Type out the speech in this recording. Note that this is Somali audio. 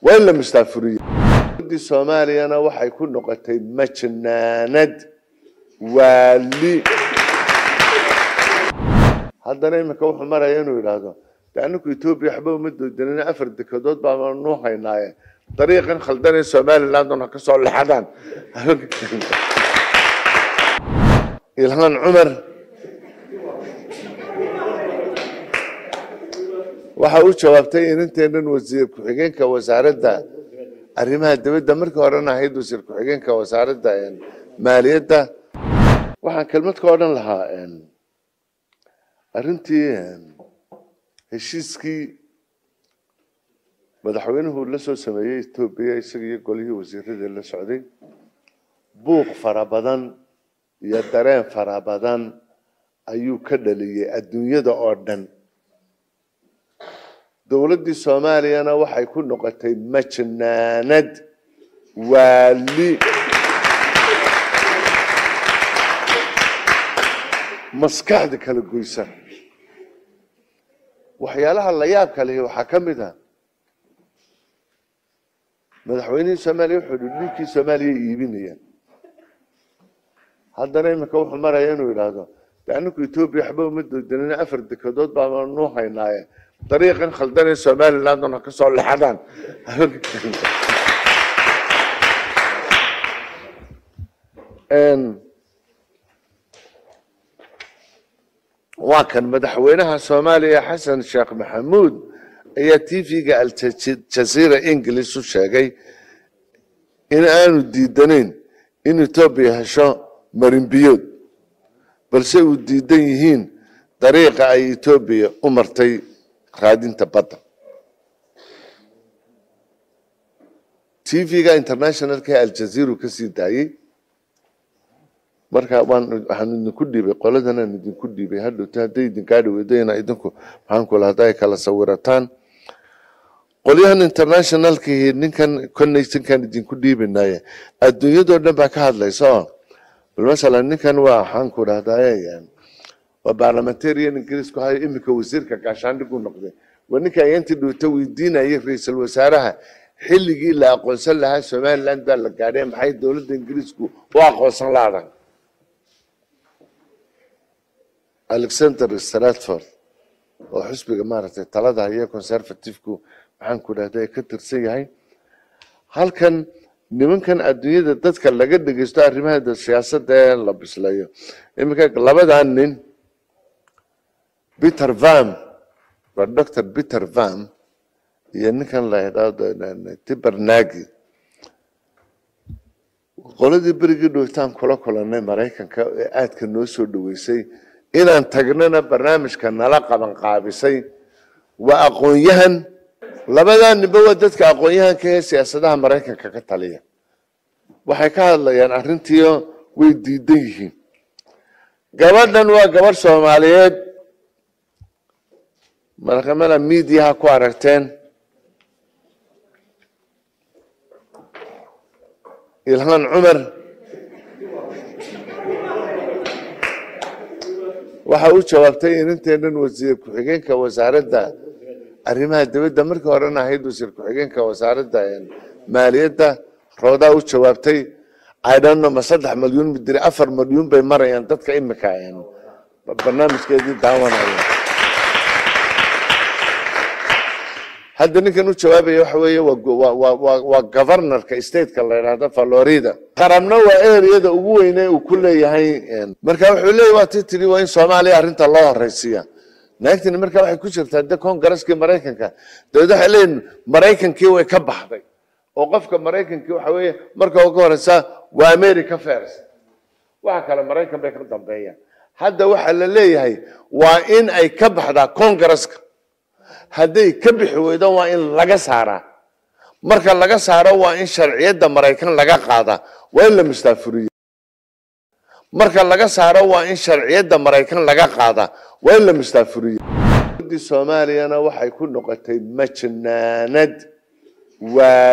وإلا مستافرية دي الصومالي أنا وحيكون نقطي مجناند واللي هذا نايم كوح مرة ينوي هذا لأنك يوتيوب يحبوا مدوا الدنيا أفرد دكتور بعمر نوحي نايا طريقا خلدني الصومالي اللي عندنا قصة لحدان إلهان عمر waxaa jawaabtay in inteenan wasiir ku xigeenka wasaaradda arrimaha dibadda markii horena ahayd wasiir ku xigeenka wasaaradda maaliyadda waxaan kelmad ka odhan lahaa arrintii heshiiskii madaxweynuhu la soo sameeyay Itoobiya isaga iyo golihii wasiirada la socday buuq fara badan iyo dareen fara badan ayuu ka dhaliyay adduunyada oo dhan dawladda Soomaaliya waxay ku noqotay majnaanad waali maskaxda kala goysan waxyaalaha la yaab kale waxa kamid ah madaxweynaha Soomaaliya wuxuu dhulkii Soomaaliya iibinayaan haddana imika wuxuu maraya inuu yiraahdo laanku Itoobiya xabaa muddo danina afar dekadood baa noo haynaaya طريقا خلدني الصومالي اللي عندنا قصة لحدان وكان مدحوينها الصومالي حسن الشيخ محمود هي تيفي قال جزيرة انجليز وشاقي ان انو ديدانين ان توبيا هشا مرين بيود بل سيو ديدان يهين طريقة اي توبيا امرتي قادين تبطل تيفيغا انترناشنال كي الجزيرة كسي داي marka waxaan ku dhiibay qoladana idin ku dhiibay hadda taday idin gaadho weedayna idinku waxaan ku lahaday kala sawirataan qolyahan internationalkii ninkan connection kan idin ku dhiibinay adduunyada dhan ba ka hadlayso mesela ninkan waxaan ku lahaday وبارلمانتريان إنجليز كهاي إمك وزيرك عشان يكون نقدي ونك أنت لو تويدينا يفرس الوزارة حلقي لا قنصل لها سومال لاند اللي قاعدين بحي دولة إنجليز كو واقصن لها ألكسندر ستراتفورد وحسب جماعة الثلاثة هي كونسرفتيفكو حنكون هذا كتر سيء هل كان nimankan adduunyada dadka laga dhageysto arrimaha siyaasadda la bislayo imika labadan nin Peter Van Dr. Peter Van iyo ninkan la yiraahdo Tibernagy qoladii berigii dhootaan kula kulanay Mareykanka ee aadka noo soo dhaweysay inaan tagnana barnaamijka nala qaban qaabisay waa aqoon-yahan labadan ninba dadka aqoon-yahanka ee siyaasadaha Mareykanka ka taliya waxay ka hadlayaan arrintii way diidan yihiin gabadhan waa gabar Soomaaliyeed markamada media ku aragteen Ilhan Umar waxa uu jawaabtay in inteenan wasiir ku xigeenka wasaaradda arrimaha dibadda markii horena ahayd wasiir ku xigeenka wasaaradda maaliyadda rooda uu jawaabtay I don't know ma 3 milyan midri 4 milyan bay marayaan dadka imika barnaamijkeedii daawanaya hadda ninkan uu jawaabay waxa weeye waa governorka state-ka la yiraahdo Florida qaramna waa area-da ugu weyn ee uu ku leeyahay marka wuxuu leeyahay waa tiri waa in Soomaaliya arrinta loo horeysiyo naagtani marka waxay ku jirtaa Congress-ka Mareykanka dawladda waxay leeyihiin Mareykankii way ka baxday oo qofka Mareykankii waxa weeye marka ugu horeysa waa America first waxa kale Mareykan bay ka dambeeyaan hadda waxa la leeyahay waa in ay ka baxdaa Congress-ka hadday ka bixi weydo waa in laga saaraa marka laga saaro waa in sharciyada Mareykan laga qaada waa in la mustaafuriyo marka laga saaro waa in sharciyada Mareykan laga qaada waa in la mustaafuriyo dawladda Soomaaliya waxay ku noqotay majnaanad waa